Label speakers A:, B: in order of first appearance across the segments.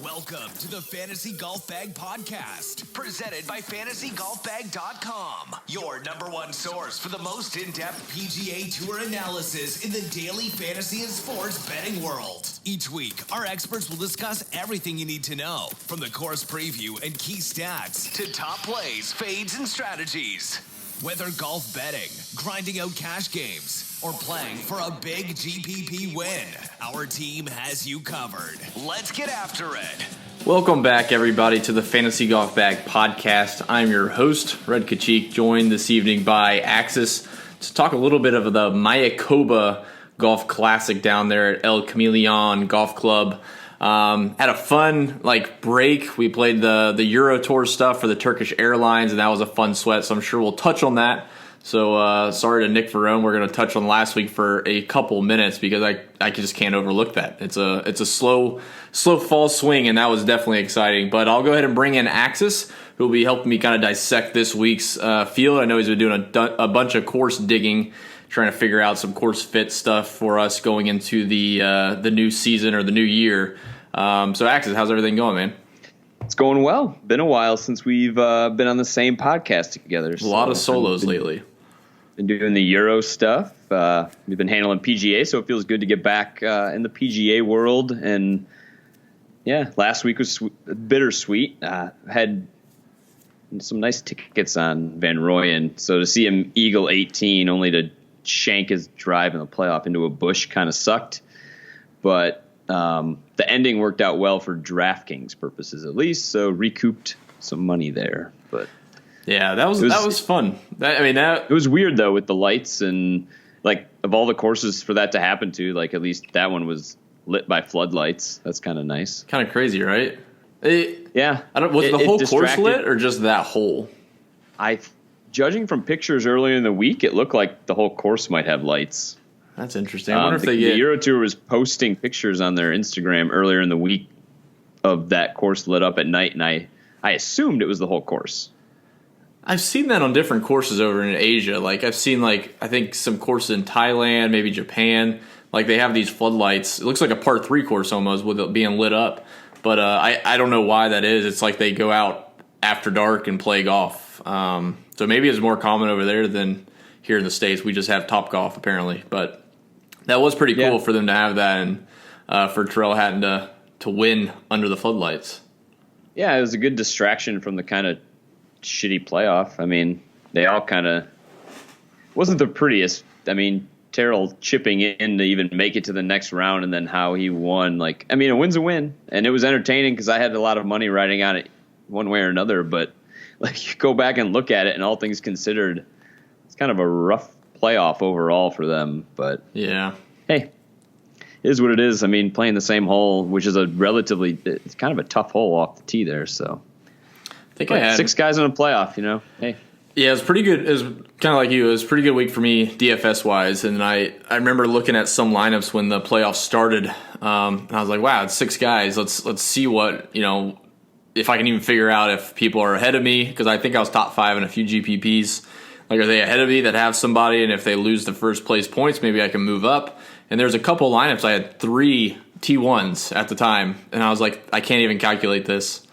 A: Welcome to the Fantasy Golf Bag Podcast, presented by FantasyGolfBag.com, your number one source for the most in-depth PGA Tour analysis in the daily fantasy and sports betting world. Each week, our experts will discuss everything you need to know, from the course preview and key stats to top plays, fades, and strategies. Whether golf betting, grinding out cash games, or playing for a big GPP win, our team has you covered. Let's get after it.
B: Welcome back, everybody, to the Fantasy Golf Bag Podcast. I'm your host, Red Kachik, joined this evening by Axis to talk a little bit of the Mayakoba Golf Classic down there at Camaleon Golf Club. Had a fun break. We played the Euro Tour stuff for the Turkish Airlines, and that was a fun sweat, so I'm sure we'll touch on that. So sorry to Nick Verone. We're going to touch on last week for a couple minutes because I just can't overlook that. It's a slow fall swing, and that was definitely exciting. But I'll go ahead and bring in Axis, who will be helping me kind of dissect this week's field. I know he's been doing a bunch of course digging, trying to figure out some course fit stuff for us going into the new season or the new year. So Axis, how's everything going, man?
C: It's going well. Been a while since we've been on the same podcast together.
B: A lot of solos lately.
C: Been doing the Euro stuff. We've been handling PGA, so it feels good to get back in the PGA world. And yeah, last week was bittersweet. Had some nice tickets on Van Rooyen, so to see him eagle 18 only to shank his drive in the playoff into a bush kind of sucked. But the ending worked out well for DraftKings purposes, at least. So recouped some money there. But
B: yeah, that was fun. It
C: was weird though with the lights and of all the courses for that to happen to, at least that one was lit by floodlights. That's kind of nice.
B: Kind of crazy, right?
C: Yeah.
B: Was the whole course lit or just that hole?
C: Judging from pictures earlier in the week, it looked like the whole course might have lights.
B: That's interesting. I wonder if
C: the Euro Tour was posting pictures on their Instagram earlier in the week of that course lit up at night, and I assumed it was the whole course.
B: I've seen that on different courses over in Asia. I've seen I think some courses in Thailand, maybe Japan. They have these floodlights. It looks like a par 3 course almost with it being lit up. But I don't know why that is. It's like they go out after dark and play golf. So maybe it's more common over there than here in the States. We just have Topgolf apparently, but that was pretty cool for them to have that, and for Terrell Hatton to win under the floodlights.
C: Yeah, it was a good distraction from the kind of shitty playoff. I mean, they all kind of wasn't the prettiest. I mean, Terrell chipping in to even make it to the next round, and then how he won. A win's a win, and it was entertaining because I had a lot of money riding on it one way or another. But you go back and look at it, and all things considered, it's kind of a rough playoff overall for them. But
B: yeah,
C: hey, it is what it is. I mean, playing the same hole, which is it's kind of a tough hole off the tee there. So
B: I think I had
C: 6 guys in a playoff. Hey,
B: yeah, it was pretty good. It was kind of like you. It was a pretty good week for me DFS wise, and I remember looking at some lineups when the playoffs started, and I was like, wow, it's 6 guys. Let's see what if I can even figure out if people are ahead of me, because I think I was top 5 in a few GPPs. Are they ahead of me that have somebody, and if they lose the first place points, maybe I can move up. And there's a couple lineups. I had 3 T1s at the time, and I was like, I can't even calculate this.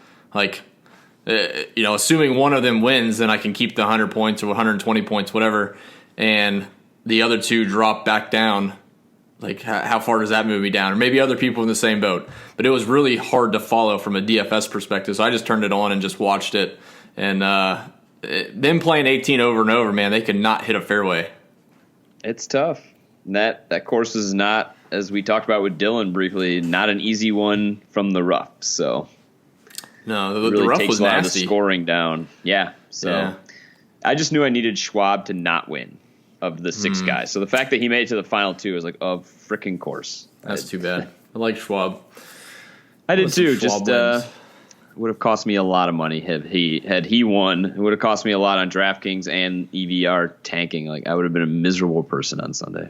B: Assuming one of them wins, then I can keep the 100 points or 120 points, whatever, and the other 2 drop back down. How far does that move me down? Or maybe other people in the same boat. But it was really hard to follow from a DFS perspective, so I just turned it on and just watched it. And them playing 18 over and over, man, they could not hit a fairway.
C: It's tough. And that course is not, as we talked about with Dylan briefly, not an easy one from the rough. So
B: no,
C: the
B: rough
C: takes
B: was
C: a lot
B: nasty.
C: of the scoring down. Yeah. So
B: yeah.
C: I just knew I needed Schwab to not win of the 6 guys. So the fact that he made it to the final 2 was freaking course.
B: That's too bad. I like Schwab.
C: I did too. Just would have cost me a lot of money had he won. It would have cost me a lot on DraftKings and EVR tanking. I would have been a miserable person on Sunday.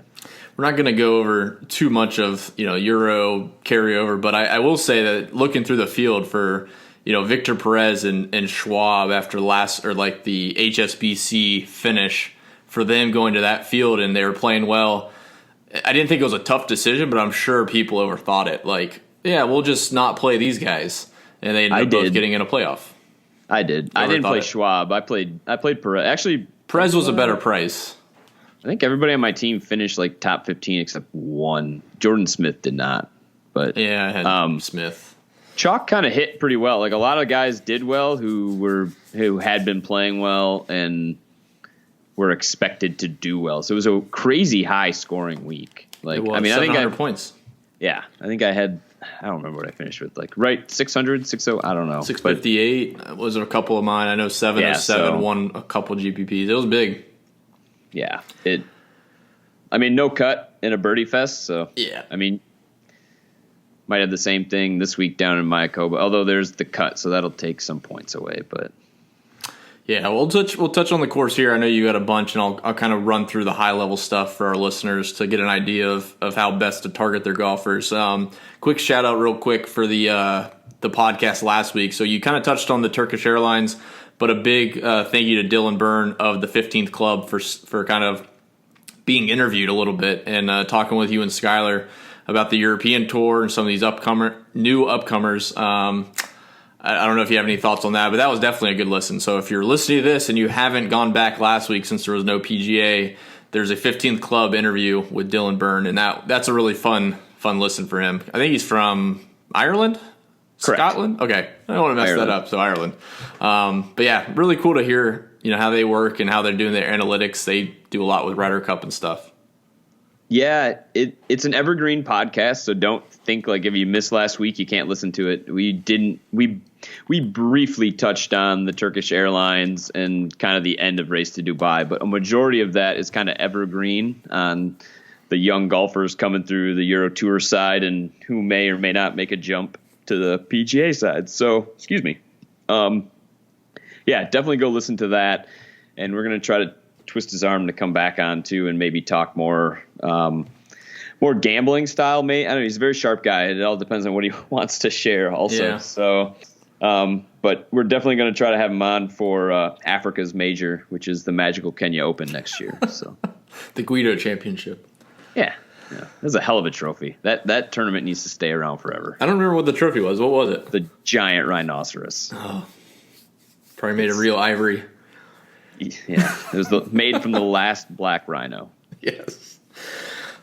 B: We're not going to go over too much of Euro carryover, but I will say that looking through the field for Victor Perez and Schwab after the HSBC finish, for them going to that field and they were playing well, I didn't think it was a tough decision, but I'm sure people overthought it. yeah, we'll just not play these guys, and they ended up both getting in a playoff.
C: I did. I didn't play Schwab. I played Perez. Actually,
B: Perez was a better price.
C: I think everybody on my team finished like top 15 except one. Jordan Smith did not. But
B: yeah, I had Smith.
C: Chalk kind of hit pretty well. Like a lot of guys did well who had been playing well and were expected to do well. So it was a crazy high scoring week. Like I mean, I think
B: 700 points.
C: Yeah, I think I had. I don't remember what I finished with. Like right 600, 60. I don't know.
B: 658 was a couple of mine. I know 707 won a couple GPPs. It was big.
C: Yeah, I mean, no cut in a birdie fest. So
B: yeah,
C: I mean, might have the same thing this week down in Mayakoba. Although there's the cut, so that'll take some points away. But
B: yeah, we'll touch on the course here. I know you got a bunch, and I'll kind of run through the high level stuff for our listeners to get an idea of how best to target their golfers. Quick shout out, real quick, for the podcast last week. So you kind of touched on the Turkish Airlines, but a big thank you to Dylan Byrne of the 15th Club for kind of being interviewed a little bit and talking with you and Skylar about the European Tour and some of these new upcomers. I don't know if you have any thoughts on that, but that was definitely a good listen. So if you're listening to this and you haven't gone back last week since there was no PGA, there's a 15th Club interview with Dylan Byrne, and that's a really fun listen for him. I think he's from Ireland?
C: Correct.
B: Scotland? Okay. I don't want to mess that up, so Ireland. But yeah, really cool to hear how they work and how they're doing their analytics. They do a lot with Ryder Cup and stuff.
C: Yeah, it's an evergreen podcast, so don't think like if you missed last week you can't listen to it. We briefly touched on the Turkish Airlines and kind of the end of Race to Dubai, but a majority of that is kind of evergreen on the young golfers coming through the Euro Tour side and who may or may not make a jump to the PGA side. So, excuse me. Yeah, definitely go listen to that, and we're going to try to twist his arm to come back on too and maybe talk more gambling style. I don't know. He's a very sharp guy. It all depends on what he wants to share also.
B: Yeah.
C: So, but we're definitely going to try to have him on for Africa's major, which is the Magical Kenya Open next year. So
B: the Guido Championship.
C: Yeah. That's a hell of a trophy. That tournament needs to stay around forever.
B: I don't remember what the trophy was. What was it?
C: The giant rhinoceros.
B: Oh, probably made of real ivory.
C: Yeah, it was made from the last black rhino.
B: Yes.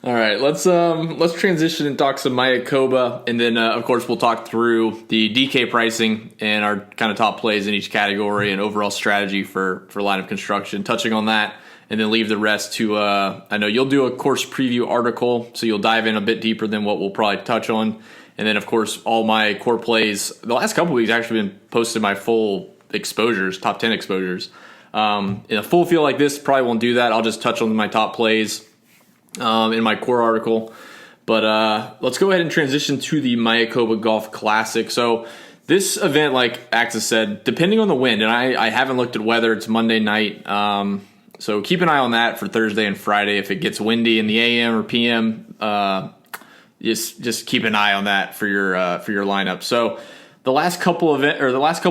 B: All right, let's transition and talk some Mayakoba, and then of course we'll talk through the DK pricing and our kind of top plays in each category and overall strategy for line of construction. Touching on that, and then leave the rest to. I know you'll do a course preview article, so you'll dive in a bit deeper than what we'll probably touch on, and then of course all my core plays. The last couple of weeks I've actually been posting my full exposures, top 10 exposures. In a full field like this, probably won't do that. I'll just touch on my top plays in my core article. But let's go ahead and transition to the Mayakoba Golf Classic. So this event, like Axis said, depending on the wind, and I haven't looked at weather. It's Monday night. So keep an eye on that for Thursday and Friday. If it gets windy in the AM or PM, just keep an eye on that for your lineup. So the last couple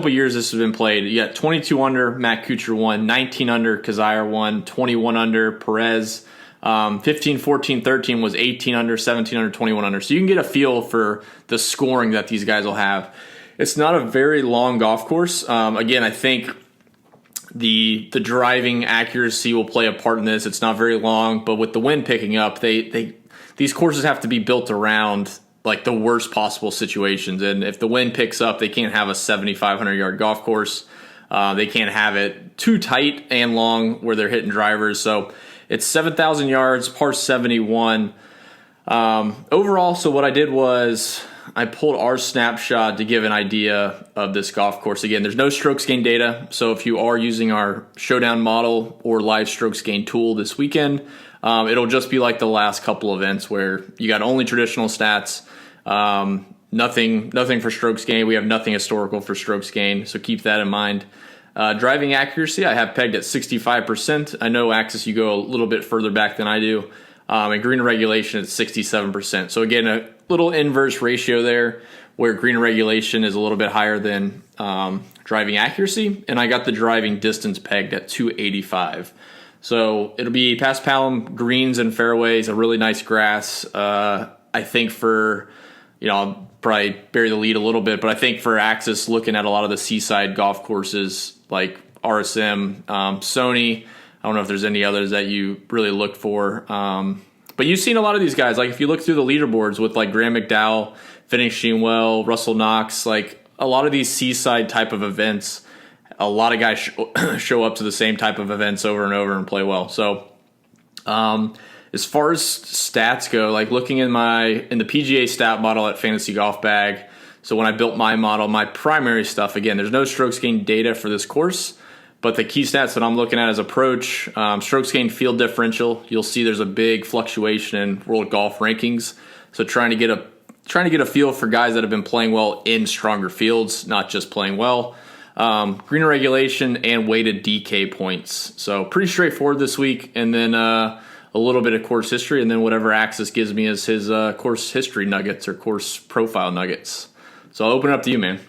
B: years this has been played, you got 22 under, Matt Kuchar won, 19 under, Kazire won, 21 under, Perez, 15, 14, 13 was 18 under, 17 under, 21 under. So you can get a feel for the scoring that these guys will have. It's not a very long golf course. Again, I think the driving accuracy will play a part in this. It's not very long, but with the wind picking up, these courses have to be built around like the worst possible situations. And if the wind picks up, they can't have a 7,500 yard golf course. They can't have it too tight and long where they're hitting drivers. So it's 7,000 yards, par 71. Overall, so what I did was I pulled our snapshot to give an idea of this golf course. Again, there's no strokes gain data. So if you are using our showdown model or live strokes gain tool this weekend, it'll just be like the last couple events where you got only traditional stats. Nothing for strokes gain. We have nothing historical for strokes gain, so keep that in mind. Driving accuracy, I have pegged at 65%. I know Axis, you go a little bit further back than I do. And green regulation is 67%. So again, a little inverse ratio there where green regulation is a little bit higher than driving accuracy. And I got the driving distance pegged at 285. So it'll be paspalum greens and fairways, a really nice grass. I think for, probably bury the lead a little bit, but I think for Axis, looking at a lot of the seaside golf courses like RSM, Sony, I don't know if there's any others that you really look for. But you've seen a lot of these guys. Like if you look through the leaderboards with like Graham McDowell finishing well, Russell Knox, like a lot of these seaside type of events, a lot of guys show up to the same type of events over and over and play well. So as far as stats go, like looking in the PGA stat model at Fantasy Golf Bag, so when I built my model, my primary stuff, again, there's no strokes gained data for this course, but the key stats that I'm looking at is approach, strokes gained field differential. You'll see there's a big fluctuation in world golf rankings. So trying to get a feel for guys that have been playing well in stronger fields, not just playing well. Green regulation and weighted DK points. So pretty straightforward this week. And then a little bit of course history, and then whatever Axis gives me is his course history nuggets or course profile nuggets. So I'll open it up to you, man.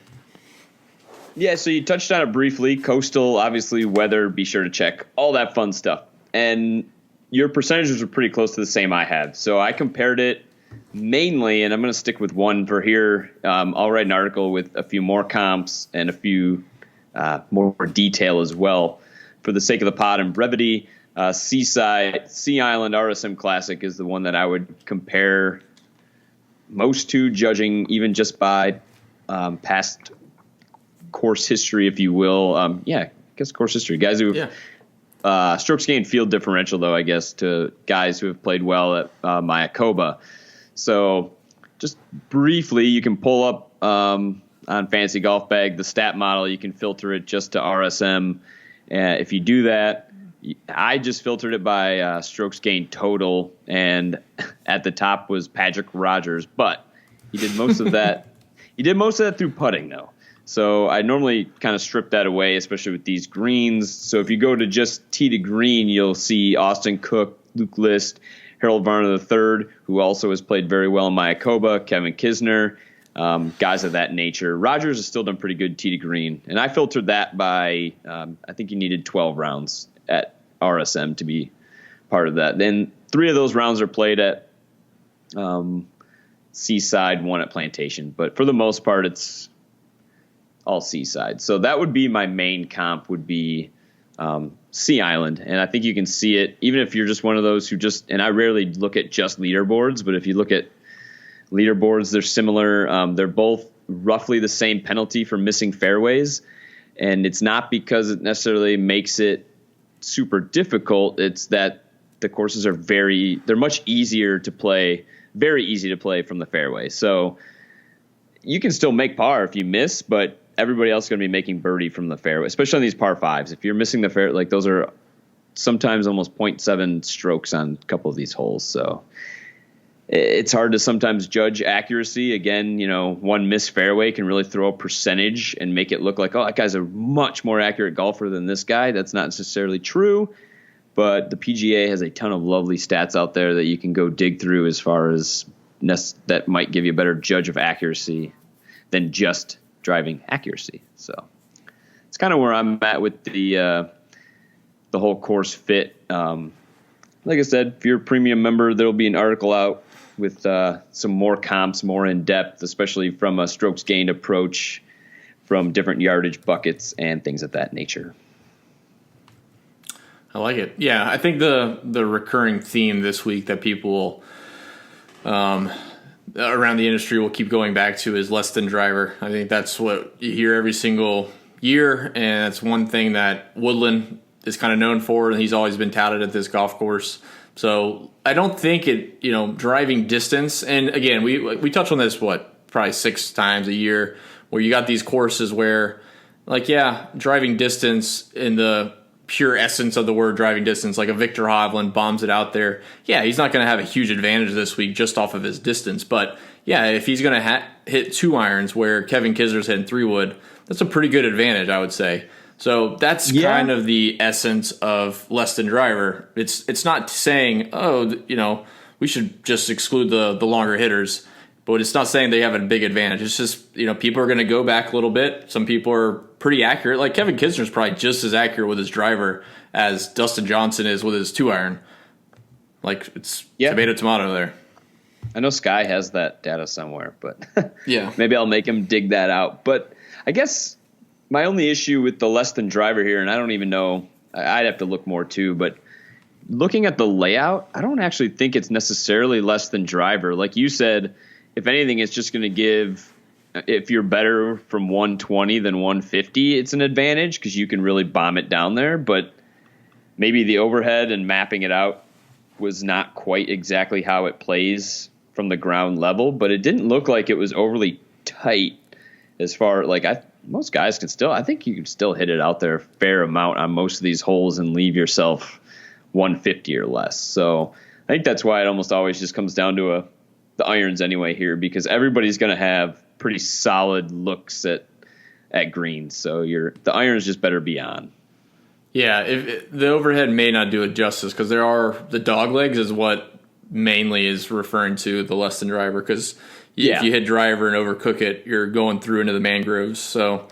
C: Yeah, so you touched on it briefly. Coastal, obviously, weather, be sure to check. All that fun stuff. And your percentages are pretty close to the same I have. So I compared it mainly, and I'm going to stick with one for here. I'll write an article with a few more comps and a few more detail as well. For the sake of the pod and brevity, Seaside, Sea Island RSM Classic is the one that I would compare most to, judging even just by past course history, if you will. I guess course history. Guys who strokes gained field differential, though, I guess, to guys who have played well at Mayakoba. So just briefly, you can pull up on Fantasy Golf Bag the stat model. You can filter it just to RSM. If you do that, I just filtered it by strokes gained total, and at the top was Patrick Rogers, but he did most of that. He did most of that through putting, though. So I normally kind of strip that away, especially with these greens. So if you go to just tee to green, you'll see Austin Cook, Luke List, Harold Varner III, who also has played very well in Mayakoba, Kevin Kisner, guys of that nature. Rogers has still done pretty good tee to green, and I filtered that by I think you needed 12 rounds at RSM to be part of that. Then 3 of those rounds are played at Seaside, 1 at Plantation, but for the most part, it's all Seaside. So that would be my main comp, would be Sea Island. And I think you can see it, even if you're just one of those who just, and I rarely look at just leaderboards, but if you look at leaderboards, they're similar. They're both roughly the same penalty for missing fairways. And it's not because it necessarily makes it super difficult. It's that the courses are they're much easier to play, very easy to play from the fairway. So you can still make par if you miss, but everybody else is going to be making birdie from the fairway, especially on these par 5s. If you're missing the fairway, like those are sometimes almost 0.7 strokes on a couple of these holes. So it's hard to sometimes judge accuracy. Again, one missed fairway can really throw a percentage and make it look like, oh, that guy's a much more accurate golfer than this guy. That's not necessarily true, but the PGA has a ton of lovely stats out there that you can go dig through as far as that might give you a better judge of accuracy than just driving accuracy. So it's kind of where I'm at with the whole course fit. Like I said, if you're a premium member, there'll be an article out with some more comps, more in depth, especially from a strokes gained approach, from different yardage buckets and things of that nature.
B: I like it. Yeah, I think the recurring theme this week that people around the industry will keep going back to is less than driver. I think that's what you hear every single year, and it's one thing that Woodland is kind of known for, and he's always been touted at this golf course. So I don't think driving distance, and again, we touch on this, probably 6 times a year, where you got these courses where, driving distance in the pure essence of the word driving distance, like a Victor Hovland bombs it out there. Yeah, he's not going to have a huge advantage this week just off of his distance. But yeah, if he's going to hit 2 irons where Kevin Kisner's hitting 3-wood, that's a pretty good advantage, I would say. So that's kind of the essence of less than driver. It's not saying, we should just exclude the longer hitters, but it's not saying they have a big advantage. It's just, people are going to go back a little bit. Some people are pretty accurate. Like Kevin Kisner's probably just as accurate with his driver as Dustin Johnson is with his 2-iron. Like it's tomato there.
C: I know Sky has that data somewhere, but
B: Yeah.
C: maybe I'll make him dig that out. But I guess my only issue with the less than driver here, and I don't even know, I'd have to look more too, but looking at the layout, I don't actually think it's necessarily less than driver. Like you said, if anything, it's just going to give, if you're better from 120 than 150, it's an advantage because you can really bomb it down there. But maybe the overhead and mapping it out was not quite exactly how it plays from the ground level, but it didn't look like it was overly tight as far, like most guys can still, I think you can still hit it out there a fair amount on most of these holes and leave yourself 150 or less. So I think that's why it almost always just comes down to the irons anyway here, because everybody's going to have pretty solid looks at greens. So the irons just better be on.
B: Yeah, the overhead may not do it justice because there are the dog legs is what mainly is referring to the less than driver, because if you hit driver and overcook it, you're going through into the mangroves. So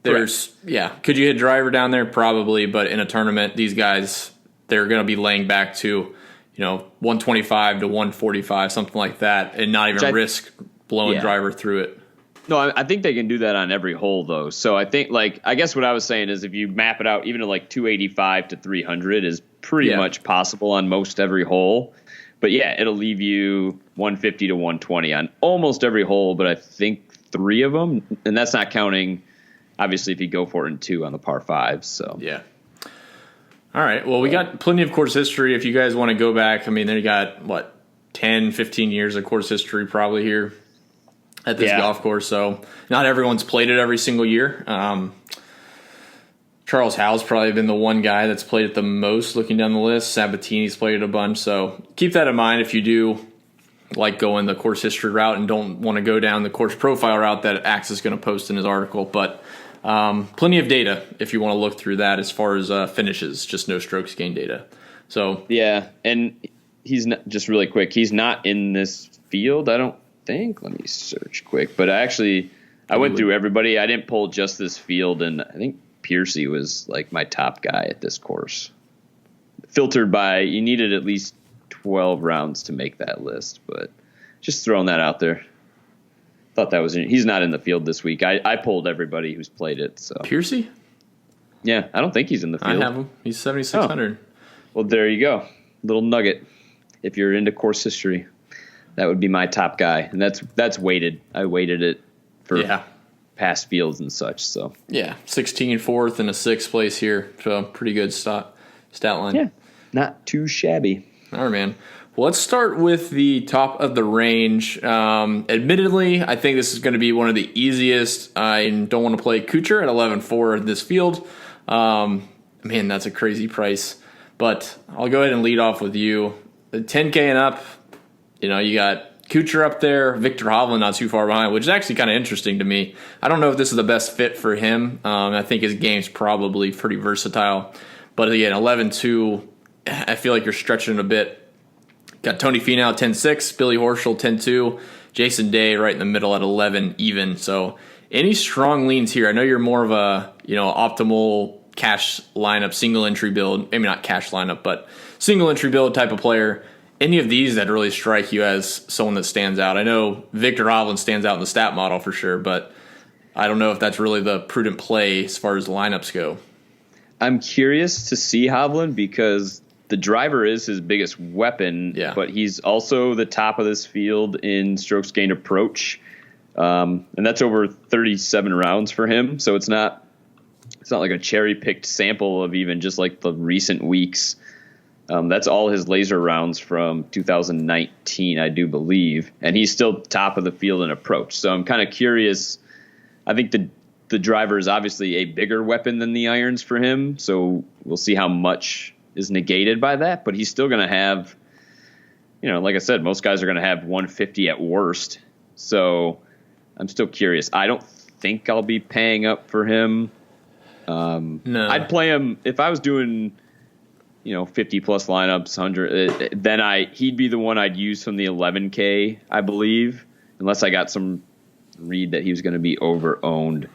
B: there's could you hit driver down there? Probably, but in a tournament, these guys, they're going to be laying back to 125 to 145, something like that, and not even risk blowing driver through it.
C: No, I think they can do that on every hole, though. So I think, I guess what I was saying is if you map it out, even to 285 to 300 is pretty much possible on most every hole. But it'll leave you 150 to 120 on almost every hole, but I think 3 of them, and that's not counting, obviously, if you go for it in 2 on the par 5s. So
B: yeah. All right. Well, we got plenty of course history. If you guys want to go back, they got 10, 15 years of course history probably here at this golf course. So not everyone's played it every single year. Charles Howell's probably been the one guy that's played it the most looking down the list. Sabatini's played it a bunch. So keep that in mind if you do like going the course history route and don't want to go down the course profile route that Axe is going to post in his article. But plenty of data if you want to look through that as far as finishes, just no strokes gained data. So
C: yeah, and he's not, just really quick, he's not in this field, I don't think. Let me search quick. But I went through everybody. I didn't pull just this field, and I think Piercy was my top guy at this course. Filtered by, you needed at least 12 rounds to make that list, but just throwing that out there. Thought that was, he's not in the field this week. I pulled everybody who's played it. So
B: Piercy?
C: Yeah, I don't think he's in the field.
B: I have him. He's 7,600.
C: Well, there you go. Little nugget. If you're into course history, that would be my top guy, and that's weighted. I weighted it for past fields and such. So
B: 16 fourth and a 6th place here. So pretty good stat line.
C: Yeah, not too shabby.
B: All right, man. Well, let's start with the top of the range. Admittedly, I think this is going to be one of the easiest. I don't want to play Kuchar at 11.4 in this field. Man, that's a crazy price. But I'll go ahead and lead off with you. The 10K and up, you got Kuchar up there, Victor Hovland not too far behind, which is actually kind of interesting to me. I don't know if this is the best fit for him. I think his game's probably pretty versatile. But again, 11.2, I feel like you're stretching it a bit. Got Tony Finau 10.6, Billy Horschel 10.2, Jason Day right in the middle at 11 even. So any strong leans here? I know you're more of a optimal cash lineup, single entry build. Maybe not cash lineup, but single entry build type of player. Any of these that really strike you as someone that stands out? I know Victor Hovland stands out in the stat model for sure, but I don't know if that's really the prudent play as far as lineups go.
C: I'm curious to see Hovland because the driver is his biggest weapon, but he's also the top of this field in strokes gained approach, and that's over 37 rounds for him. So it's not like a cherry picked sample of even just the recent weeks. That's all his laser rounds from 2019, I do believe, and he's still top of the field in approach. So I'm kind of curious. I think the driver is obviously a bigger weapon than the irons for him, so we'll see how much is negated by that, but he's still going to have, like I said, most guys are going to have 150 at worst. So I'm still curious. I don't think I'll be paying up for him.
B: No.
C: I'd play him if I was doing, 50 plus lineups, 100. Then he'd be the one I'd use from the 11K, I believe, unless I got some read that he was going to be over owned.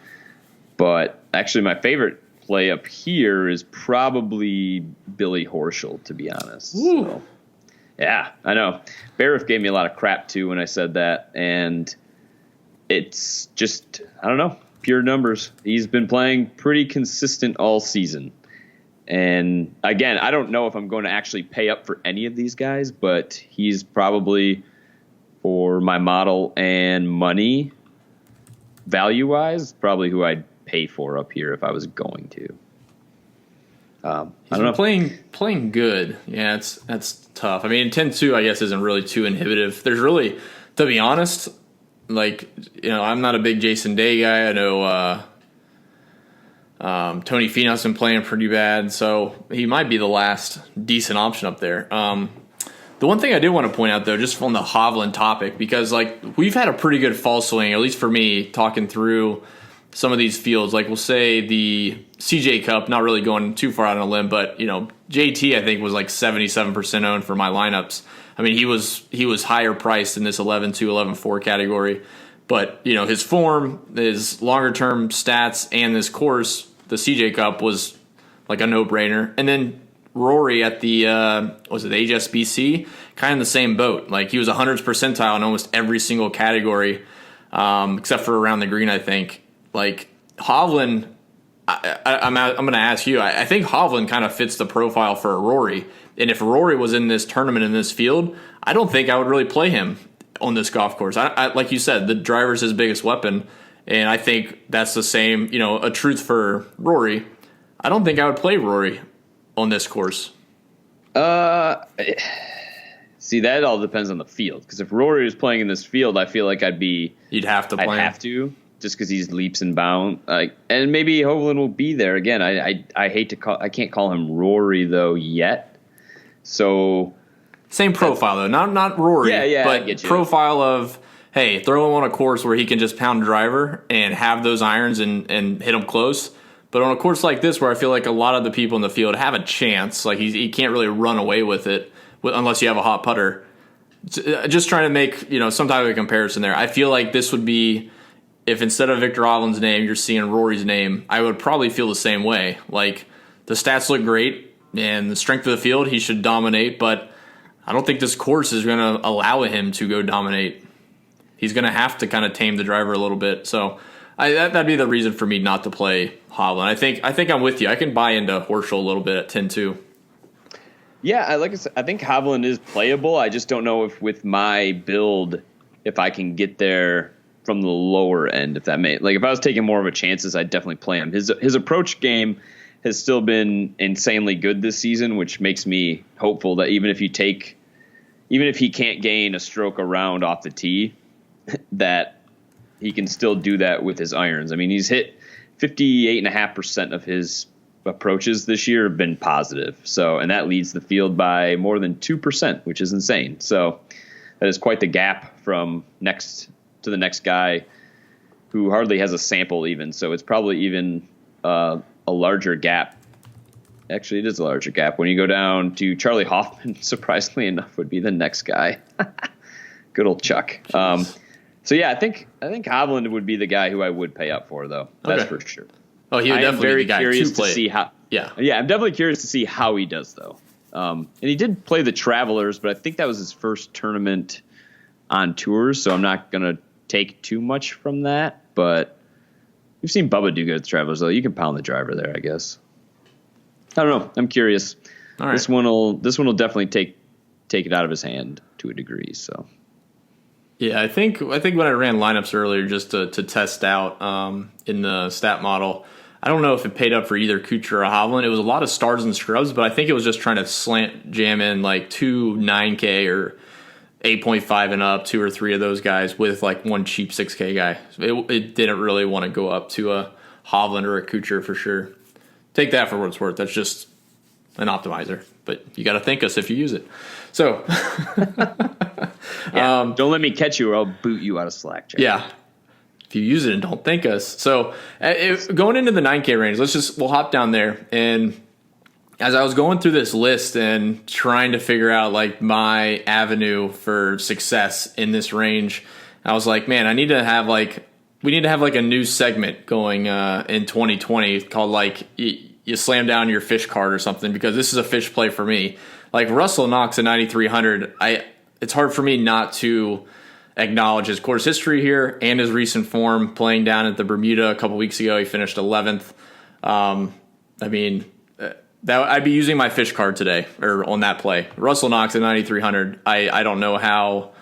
C: But actually, my favorite play up here is probably Billy Horschel, to be honest. So, Yeah, I know. Barif gave me a lot of crap too when I said that, and it's just, I don't know, pure numbers. He's been playing pretty consistent all season. And again, I don't know if I'm going to actually pay up for any of these guys, but he's probably, for my model and money value-wise, probably who I'd pay for up here if I was going to. I don't know.
B: Playing good. Yeah, that's tough. I mean, 10-2, I guess, isn't really too inhibitive. There's really, to be honest, like, I'm not a big Jason Day guy. I know Tony Finau's been playing pretty bad, so he might be the last decent option up there. The one thing I did want to point out, though, just from the Hovland topic, because we've had a pretty good fall swing, at least for me, talking through some of these fields. Like, we'll say the CJ Cup, not really going too far out on a limb, but JT I think was 77% owned for my lineups. I mean, he was higher priced in this 11-2, 11-4 category, but his form, his longer term stats, and this course, the CJ Cup, was like a no brainer. And then Rory at the was it HSBC, kind of the same boat. Like, he was 100th percentile in almost every single category, except for around the green, I think. Like, Hovland, I'm going to ask you. I think Hovland kind of fits the profile for a Rory. And if Rory was in this tournament in this field, I don't think I would really play him on this golf course. I like you said, the driver's his biggest weapon, and I think that's the same. A truth for Rory. I don't think I would play Rory on this course.
C: See, that all depends on the field. Because if Rory was playing in this field, I feel like
B: you'd have to play.
C: I'd have to. Just because he's leaps and bounds, and maybe Hovland will be there again. I hate to call. I can't call him Rory though yet. So
B: same profile though, not Rory.
C: Yeah,
B: but
C: I get you.
B: Profile of, hey, throw him on a course where he can just pound driver and have those irons and hit them close. But on a course like this, where I feel like a lot of the people in the field have a chance, like he can't really run away with it unless you have a hot putter. Just trying to make some type of comparison there. I feel like this would be, if instead of Victor Hovland's name, you're seeing Rory's name, I would probably feel the same way. Like, the stats look great, and the strength of the field, he should dominate, but I don't think this course is going to allow him to go dominate. He's going to have to kind of tame the driver a little bit. So that'd be the reason for me not to play Hovland. I think I'm with you. I can buy into Horschel a little bit at 10-2.
C: Yeah, I think Hovland is playable. I just don't know if with my build, if I can get there from the lower end, if that if I was taking more of a chances, I'd definitely play him. His approach game has still been insanely good this season, which makes me hopeful that even if he can't gain a stroke around off the tee, that he can still do that with his irons. I mean, he's hit 58.5% of his approaches this year have been positive. So, and that leads the field by more than 2%, which is insane. So that is quite the gap from to the next guy who hardly has a sample even. So it's probably even a larger gap. Actually, it is a larger gap. When you go down to Charlie Hoffman, surprisingly enough, would be the next guy. Good old Chuck. So yeah, I think Hovland would be the guy who I would pay up for, though. That's for sure.
B: Oh, he would definitely be the guy
C: curious
B: to play.
C: See how.
B: Yeah,
C: I'm definitely curious to see how he does, though. And he did play the Travelers, but I think that was his first tournament on tours, so I'm not gonna take too much from that. But we've seen Bubba do good at the Travelers, though. You can pound the driver there, I guess. I don't know. I'm curious. All right. This one will definitely take it out of his hand to a degree. So.
B: Yeah, I think when I ran lineups earlier just to test out in the stat model, I don't know if it paid up for either Kuchar or Hovland. It was a lot of stars and scrubs, but I think it was just trying to slant jam in like 2 9K or 8.5 and up, 2 or 3 of those guys with like one cheap 6K guy. It didn't really want to go up to a Hovland or a Kuchar for sure. Take that for what it's worth. That's just an optimizer, but you got to thank us if you use it. So,
C: don't let me catch you or I'll boot you out of Slack. Jack.
B: Yeah, if you use it and don't thank us. So, going into the 9K range, we'll hop down there. And as I was going through this list and trying to figure out like my avenue for success in this range, I was like, man, we need to have like a new segment going in 2020 called like you slam down your fish card or something, because this is a fish play for me. like Russell Knox at 9,300, it's hard for me not to acknowledge his course history here and his recent form playing down at the Bermuda a couple weeks ago. He finished 11th. That I'd be using my fish card today or on that play. Russell Knox at 9,300. I don't know how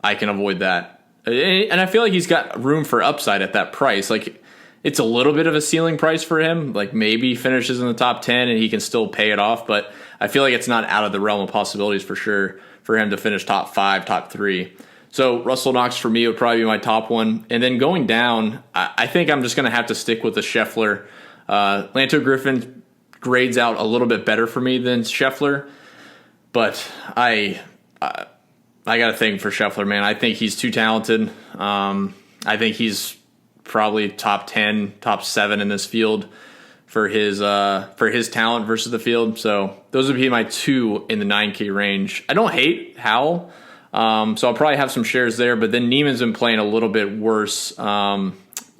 B: I can avoid that. And I feel like he's got room for upside at that price. Like, it's a little bit of a ceiling price for him. Like, maybe finishes in the top 10 and he can still pay it off. But I feel like it's not out of the realm of possibilities for sure for him to finish top 5, top 3. So Russell Knox for me would probably be my top one. And then going down, I think I'm just going to have to stick with the Scheffler. Lanto Griffin grades out a little bit better for me than Scheffler. But I got a thing for Scheffler, man. I think he's too talented. I think he's probably top 10, top 7 in this field for his talent versus the field. So those would be my 2 in the 9K range. I don't hate Howell. So I'll probably have some shares there, but then Neiman's been playing a little bit worse. I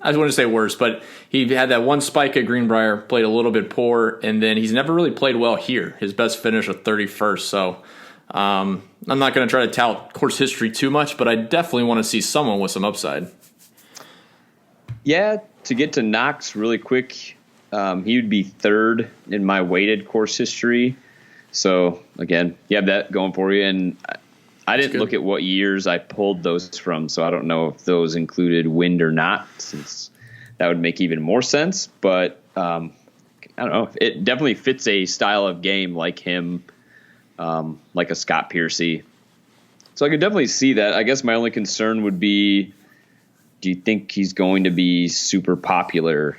B: wouldn't say worse, but he had that one spike at Greenbrier, played a little bit poor, and then he's never really played well here. His best finish of 31st. So I'm not going to try to tout course history too much, but I definitely want to see someone with some upside.
C: Yeah, to get to Knox really quick, he would be 3rd in my weighted course history. So again, you have that going for you, and I didn't look at what years I pulled those from, so I don't know if those included wind or not, since that would make even more sense. But I don't know. It definitely fits a style of game like him, like a Scott Piercy. So I could definitely see that. I guess my only concern would be, do you think he's going to be super popular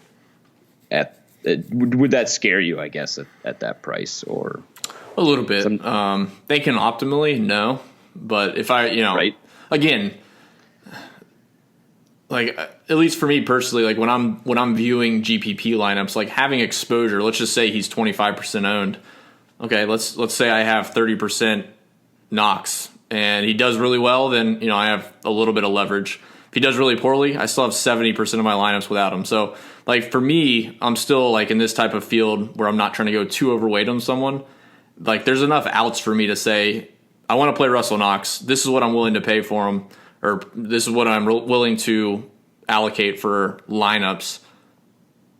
C: would that scare you, I guess, at that price? Or
B: a little bit. Thinking optimally, no. But if I,
C: right.
B: Again, like at least for me personally, like when I'm viewing GPP lineups, like having exposure, let's just say he's 25% owned. Okay, let's say I have 30% Knox and he does really well, then I have a little bit of leverage. If he does really poorly, I still have 70% of my lineups without him. So like for me, I'm still like in this type of field where I'm not trying to go too overweight on someone. Like there's enough outs for me to say, I want to play Russell Knox. This is what I'm willing to pay for him, or this is what I'm willing to allocate for lineups.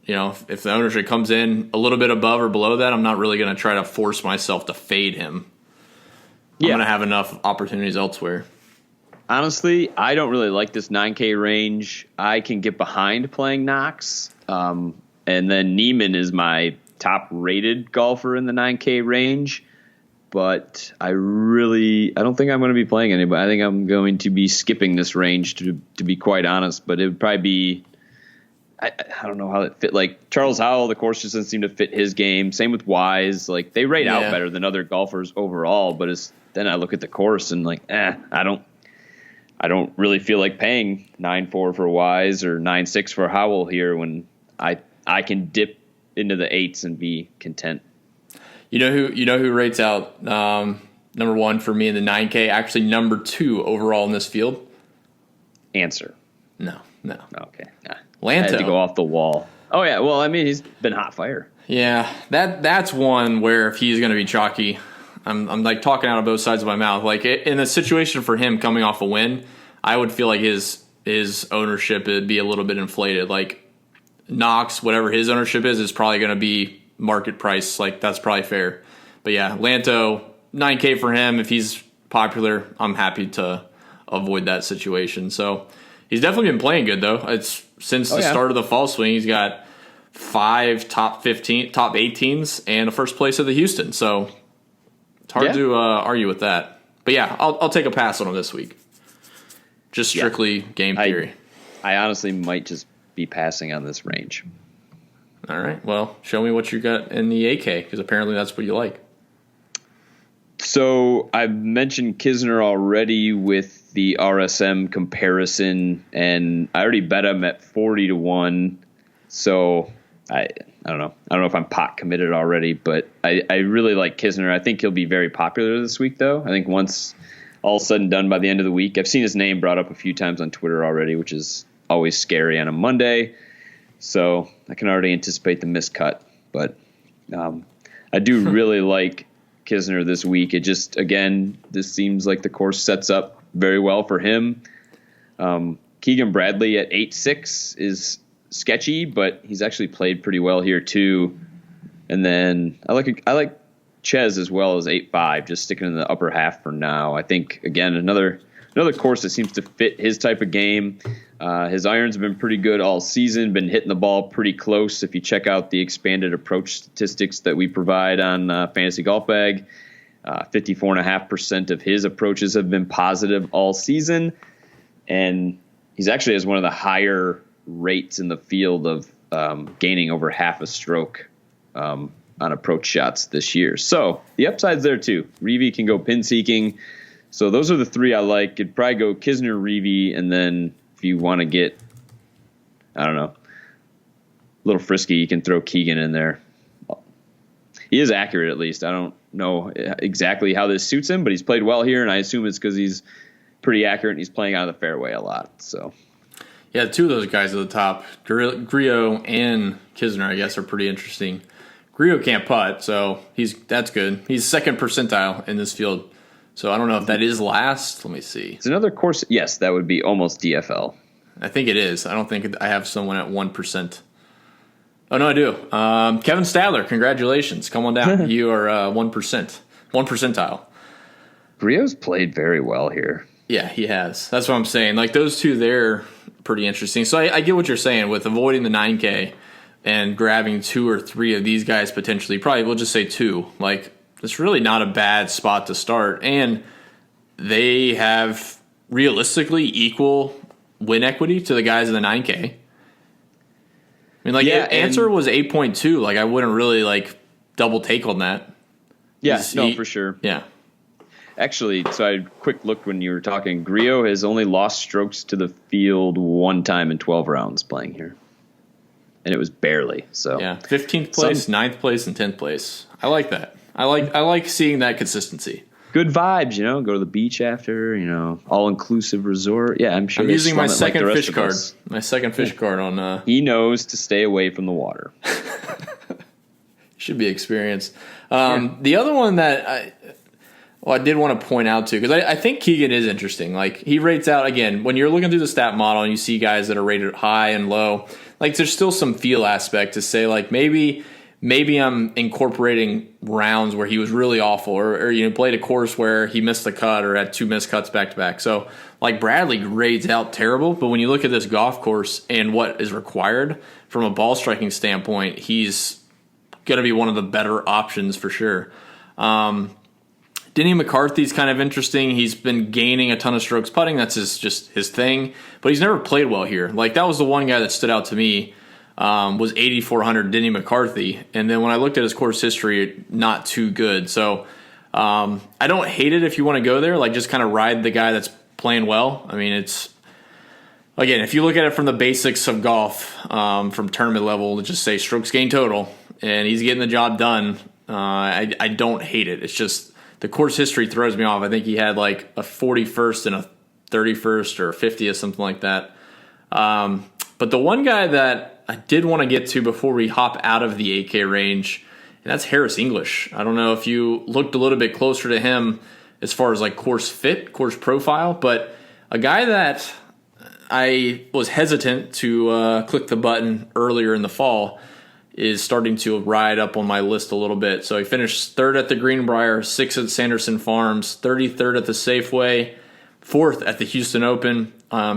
B: If the ownership comes in a little bit above or below that, I'm not really going to try to force myself to fade him. I'm going to have enough opportunities elsewhere.
C: Honestly, I don't really like this 9K range. I can get behind playing Knox. And then Neiman is my top rated golfer in the 9K range. But I don't think I'm going to be playing anybody. I think I'm going to be skipping this range, to be quite honest. But it would probably be, I don't know how it fit. Like Charles Howell, the course just doesn't seem to fit his game. Same with Wise. Like they rate out better than other golfers overall. But then I look at the course and like, I don't really feel like paying 9.4 for Wise or 9.6 for Howell here when I can dip into the 8s and be content.
B: You know who rates out number 1 for me in the 9K? Actually, number 2 overall in this field.
C: Answer.
B: No.
C: Okay. Nah.
B: Lanto.
C: I had to go off the wall. Oh yeah. Well, I mean, he's been hot fire.
B: Yeah, that's one where if he's going to be chalky, I'm like talking out of both sides of my mouth. Like in a situation for him coming off a win, I would feel like his ownership would be a little bit inflated. Like Knox, whatever his ownership is probably going to be market price. Like that's probably fair. But yeah, Lanto, 9K for him. If he's popular, I'm happy to avoid that situation. So he's definitely been playing good though. It's since the start of the fall swing, he's got 5 top 15, top 18s and a first place at the Houston. So it's hard to argue with that. But yeah, I'll take a pass on him this week. Just strictly game theory.
C: I honestly might just be passing on this range.
B: All right. Well, show me what you got in the AK, because apparently that's what you like.
C: So I've mentioned Kisner already with the RSM comparison, and I already bet him at 40-1. So I don't know. I don't know if I'm pot committed already, but I really like Kisner. I think he'll be very popular this week, though. I think once all said and done by the end of the week, I've seen his name brought up a few times on Twitter already, which is always scary on a Monday. So I can already anticipate the miscut, but I do really like Kisner this week. It just, again, this seems like the course sets up very well for him. Keegan Bradley at 8-6 is sketchy, but he's actually played pretty well here too. And then I like Ches as well as 8-5, just sticking in the upper half for now. I think, again, another course that seems to fit his type of game. His irons have been pretty good all season, been hitting the ball pretty close. If you check out the expanded approach statistics that we provide on Fantasy Golf Bag, 54.5% of his approaches have been positive all season. And he's actually has one of the higher rates in the field of gaining over half a stroke on approach shots this year. So the upside's there too. Reeve can go pin seeking. So those are the three I like. It'd probably go Kisner, Reeve, and then if you want to get, I don't know, a little frisky, you can throw Keegan in there. He is accurate, at least. I don't know exactly how this suits him, but he's played well here, and I assume it's because he's pretty accurate and he's playing out of the fairway a lot. So,
B: yeah, two of those guys at the top, Grillo and Kisner, I guess, are pretty interesting. Grillo can't putt, so that's good. He's second percentile in this field. So I don't know if that is last. Let me see.
C: It's another course. Yes, that would be almost DFL.
B: I think it is. I don't think I have someone at 1%. Oh, no, I do. Kevin Stadler, congratulations. Come on down. You are 1%. 1 percentile.
C: Grillo's played very well here.
B: Yeah, he has. That's what I'm saying. Like, those two there, pretty interesting. So I get what you're saying with avoiding the 9K and grabbing 2 or 3 of these guys potentially. Probably we'll just say 2. Like, it's really not a bad spot to start. And they have realistically equal win equity to the guys in the 9K. I mean, like, Answer was 8.2. Like, I wouldn't really, like, double take on that.
C: Yeah, for sure.
B: Yeah.
C: Actually, so I quick looked when you were talking. Grillo has only lost strokes to the field 1 time in 12 rounds playing here. And it was barely. So
B: yeah, 15th place, 9th place, and 10th place. I like that. I like seeing that consistency.
C: Good vibes, go to the beach after, all-inclusive resort. Yeah, I'm sure.
B: I'm using my second fish card. My second fish card on.
C: He knows to stay away from the water.
B: Should be experienced. The other one that I did want to point out too, because I think Keegan is interesting. Like, he rates out, again, when you're looking through the stat model and you see guys that are rated high and low, like, there's still some feel aspect to say, like, maybe I'm incorporating rounds where he was really awful or played a course where he missed the cut or had 2 missed cuts back to back. So, like, Bradley grades out terrible, but when you look at this golf course and what is required from a ball striking standpoint, he's going to be one of the better options for sure. Denny McCarthy's kind of interesting. He's been gaining a ton of strokes putting. That's just his thing. But he's never played well here. Like, that was the one guy that stood out to me, was 8,400 Denny McCarthy. And then when I looked at his course history, not too good. So I don't hate it if you want to go there. Like, just kind of ride the guy that's playing well. I mean, it's, again, if you look at it from the basics of golf, from tournament level, just say strokes gained total, and he's getting the job done, I don't hate it. It's just the course history throws me off. I think he had like a 41st and a 31st or 50th, something like that. But the one guy that I did want to get to before we hop out of the 8K range, and that's Harris English. I don't know if you looked a little bit closer to him as far as like course fit, course profile, but a guy that I was hesitant to click the button earlier in the fall is starting to ride up on my list a little bit. So he finished 3rd at the Greenbrier, 6th at Sanderson Farms, 33rd at the Safeway, 4th at the Houston Open,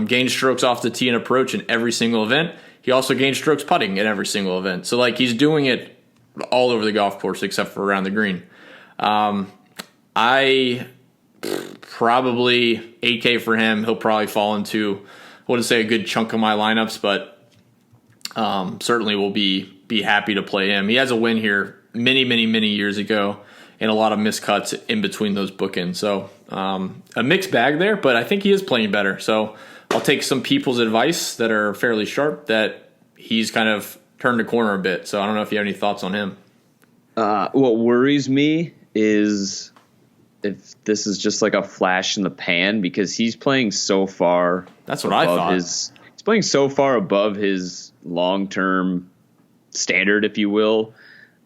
B: gained strokes off the tee and approach in every single event. He also gained strokes putting in every single event. So, like, he's doing it all over the golf course except for around the green. I probably 8K for him. He'll probably fall into, I wouldn't say a good chunk of my lineups, but certainly will be happy to play him. He has a win here many years ago and a lot of miscuts in between those bookends. So a mixed bag there, but I think he is playing better. So I'll take some people's advice that are fairly sharp that he's kind of turned the corner a bit. So I don't know if you have any thoughts on him.
C: What worries me is if this is just like a flash in the pan, because he's playing so far.
B: That's what I thought.
C: He's playing so far above his long-term standard, if you will,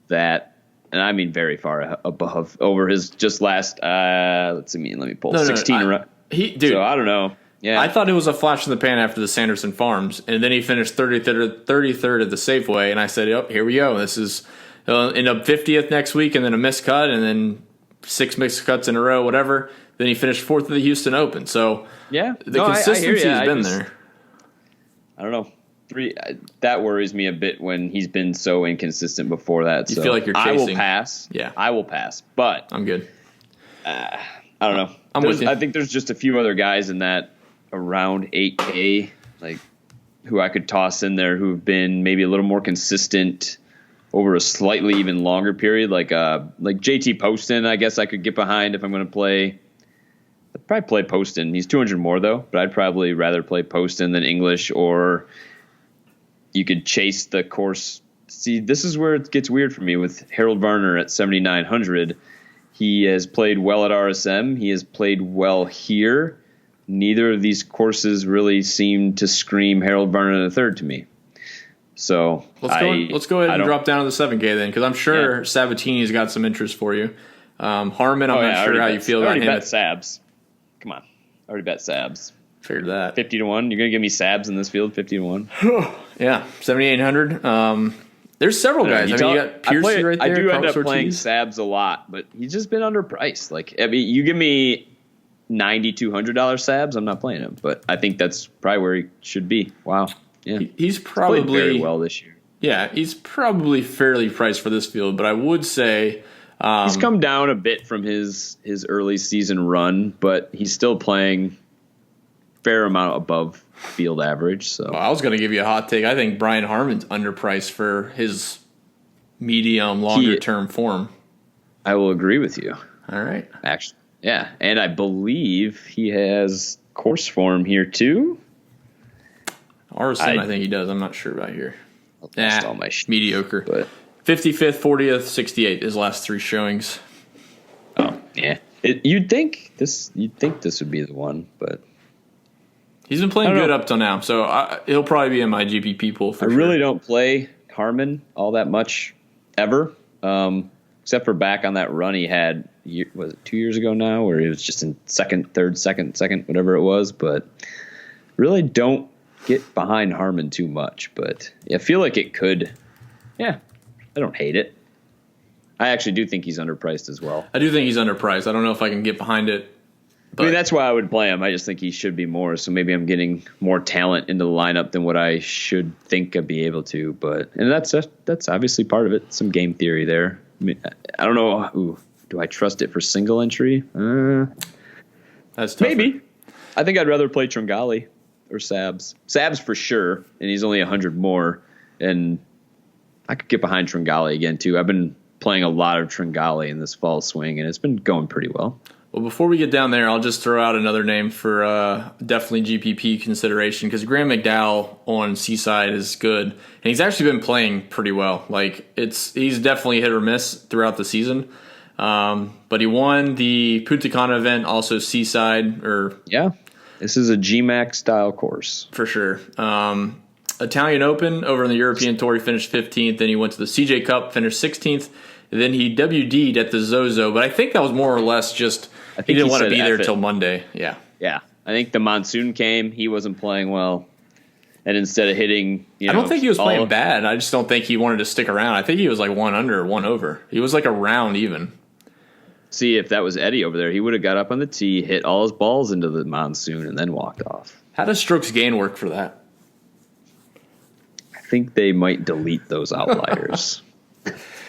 C: that and I mean very far above over his just last. Let me pull 16 around. So I don't know. Yeah,
B: I thought it was a flash in the pan after the Sanderson Farms, and then he finished 33rd at the Safeway, and I said, "Yep, here we go. This is end up 50th next week, and then a missed cut, and then 6 missed cuts in a row, whatever." Then he finished 4th at the Houston Open. So
C: yeah,
B: consistency has been there.
C: I don't know. That worries me a bit when he's been so inconsistent before that.
B: You feel like you're chasing.
C: I will pass.
B: Yeah,
C: I will pass. But
B: I'm good.
C: I don't know.
B: I'm with you.
C: I think there's just a few other guys in that around 8K, like who I could toss in there who have been maybe a little more consistent over a slightly even longer period, like JT Poston. I guess I could get behind if I'm going to play. I'd probably play Poston. He's 200 more though, but I'd probably rather play Poston than English, or you could chase the course. See, this is where it gets weird for me with Harold Varner at 7,900. He has played well at RSM. He has played well here. Neither of these courses really seem to scream Harold Varner III to me. So
B: let's go ahead and drop down to the 7K then, because I'm sure Sabatini's got some interest for you. Harmon, I'm not sure how you feel about him.
C: I already bet Sabs. Come on. I already bet Sabs.
B: Figured that.
C: 50 to 1. You're going to give me Sabs in this field, 50 to 1?
B: Yeah, 7,800. There's several guys. I mean, you got Piercy right there.
C: I do end up
B: Ortiz.
C: playing Sabs a lot, but he's just been underpriced. Like, I mean, you give me $9,200 Sabs, I'm not playing him. But I think that's probably where he should be. Wow. Yeah.
B: He's probably
C: played very well this year.
B: Yeah, he's probably fairly priced for this field, but I would say
C: he's come down a bit from his early season run, but he's still playing fair amount above field average. So
B: I was going to give you a hot take. I think Brian Harmon's underpriced for his medium, longer term form.
C: I will agree with you.
B: All right.
C: Actually, yeah, and I believe he has course form here too.
B: RSM, I think he does. I'm not sure about here.
C: All my
B: mediocre.
C: But
B: 55th, 40th, 68. His last 3 showings.
C: Oh yeah, you'd think this would be the one, but
B: he's been playing good up till now, so he'll probably be in my GPP pool. For sure.
C: Really don't play Harmon all that much ever, except for back on that run he had. Was it 2 years ago now, where he was just in second, third, second, whatever it was, but really don't get behind Harmon too much, but I feel like it could. Yeah, I don't hate it. I actually do think he's underpriced as well.
B: I do think he's underpriced. I don't know if I can get behind it.
C: But I mean, that's why I would play him. I just think he should be more. So maybe I'm getting more talent into the lineup than what I should think I'd be able to. And that's obviously part of it. Some game theory there. I mean, I don't know. Ooh, do I trust it for single entry?
B: That's tough.
C: Maybe. I think I'd rather play Tringali or Sabs. Sabs for sure, and he's only 100 more. And I could get behind Tringali again too. I've been playing a lot of Tringali in this fall swing, and it's been going pretty well.
B: Well, before we get down there, I'll just throw out another name for definitely GPP consideration, because Graham McDowell on Seaside is good, and he's actually been playing pretty well. Like he's definitely hit or miss throughout the season, but he won the Punta Cana event, also Seaside.
C: This is a GMAC style course
B: for sure. Italian Open over in the European Tour, he finished 15th. Then he went to the CJ Cup, finished 16th. And then he WD'd at the Zozo, but I think that was more or less just he didn't want to be there till Monday. Yeah.
C: Yeah. I think the monsoon came. He wasn't playing well. And instead of hitting,
B: I don't think he was playing bad. I just don't think he wanted to stick around. I think he was like 1 under, 1 over. He was like a round even.
C: See, if that was Eddie over there, he would have got up on the tee, hit all his balls into the monsoon, and then walked off.
B: How does strokes gain work for that?
C: I think they might delete those outliers.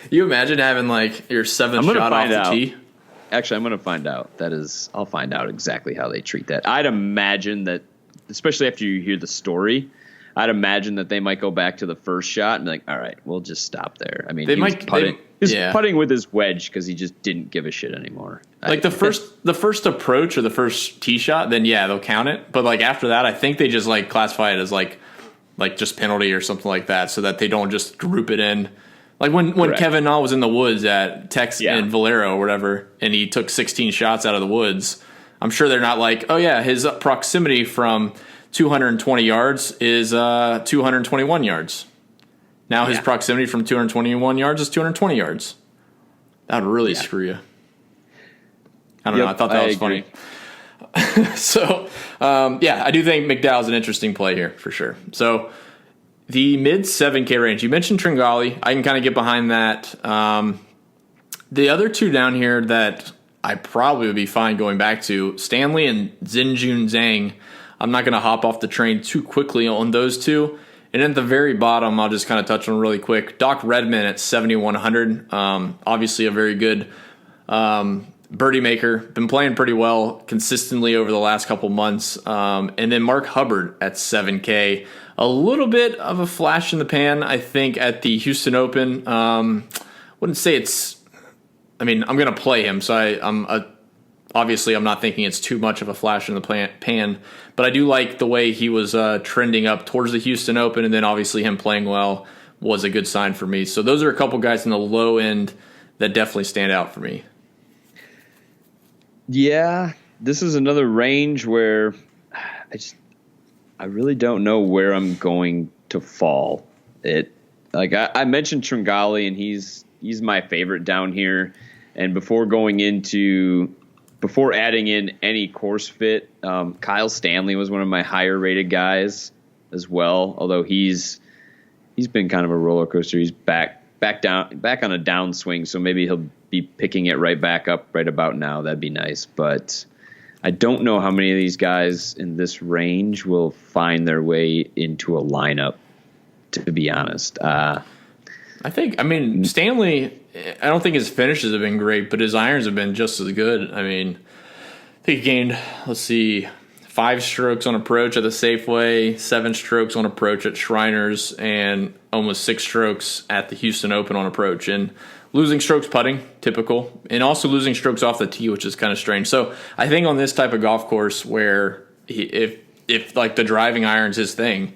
B: You imagine having like your 7th shot off the tee?
C: Actually, I'm going to find out. I'll find out exactly how they treat that. I'd imagine that, especially after you hear the story, I'd imagine that they might go back to the first shot and be like, all right, we'll just stop there. I mean, he was putting with his wedge because he just didn't give a shit anymore.
B: Like the first approach or the first tee shot, then yeah, they'll count it. But like after that, I think they just like classify it as like just penalty or something like that, so that they don't just group it in. Like when Kevin Na was in the woods at Tex and Valero or whatever, and he took 16 shots out of the woods, I'm sure they're not like, oh yeah, his proximity from 220 yards is 221 yards. Now his proximity from 221 yards is 220 yards. That would really screw you. I don't know. I thought that was funny. So, I do think McDowell's an interesting play here for sure. So, the mid 7K range. You mentioned Tringali. I can kind of get behind that. The other two down here that I probably would be fine going back to, Stanley and Xinjun Zhang. I'm not going to hop off the train too quickly on those two. And at the very bottom, I'll just kind of touch on really quick. Doc Redman at 7,100. Obviously a very good birdie maker. Been playing pretty well consistently over the last couple months. And then Mark Hubbard at 7K. A little bit of a flash in the pan, I think, at the Houston Open. Wouldn't say it's... I mean, I'm going to play him, so obviously I'm not thinking it's too much of a flash in the pan, but I do like the way he was trending up towards the Houston Open, and then obviously him playing well was a good sign for me. So those are a couple guys in the low end that definitely stand out for me.
C: Yeah, this is another range where I really don't know where I'm going to fall. I mentioned Tringali, and he's my favorite down here. And before adding in any course fit, Kyle Stanley was one of my higher rated guys as well. Although he's been kind of a roller coaster. He's back on a downswing, so maybe he'll be picking it right back up right about now. That'd be nice. But I don't know how many of these guys in this range will find their way into a lineup, to be honest.
B: Stanley, I don't think his finishes have been great, but his irons have been just as good. I mean, I think he gained, 5 strokes on approach at the Safeway, 7 strokes on approach at Shriners, and almost 6 strokes at the Houston Open on approach. And losing strokes putting, typical, and also losing strokes off the tee, which is kind of strange. So I think on this type of golf course where if the driving iron's his thing,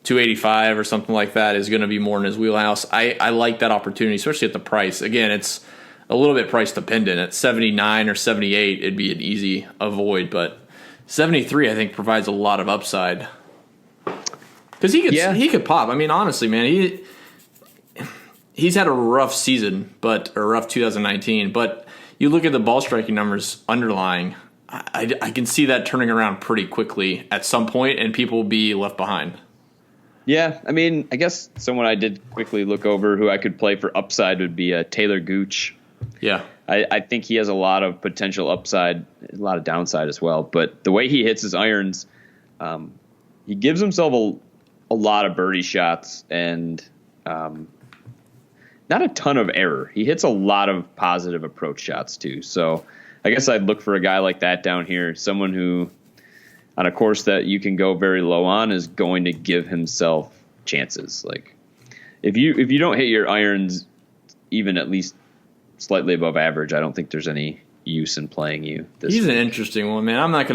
B: 285 or something like that is going to be more in his wheelhouse. I like that opportunity, especially at the price. Again, it's a little bit price dependent. At 79 or 78, it'd be an easy avoid, but 73 I think provides a lot of upside because he could pop. I mean, honestly, man, he's had a rough season, or rough 2019. But you look at the ball striking numbers underlying. I can see that turning around pretty quickly at some point, and people will be left behind.
C: Yeah, I mean, I guess someone I did quickly look over who I could play for upside would be Taylor Gooch.
B: Yeah.
C: I think he has a lot of potential upside, a lot of downside as well. But the way he hits his irons, he gives himself a lot of birdie shots and not a ton of error. He hits a lot of positive approach shots too. So I guess I'd look for a guy like that down here, someone who on a course that you can go very low on is going to give himself chances. Like if you don't hit your irons even at least slightly above average, I don't think there's any use in playing you.
B: He's an interesting one, man. I'm not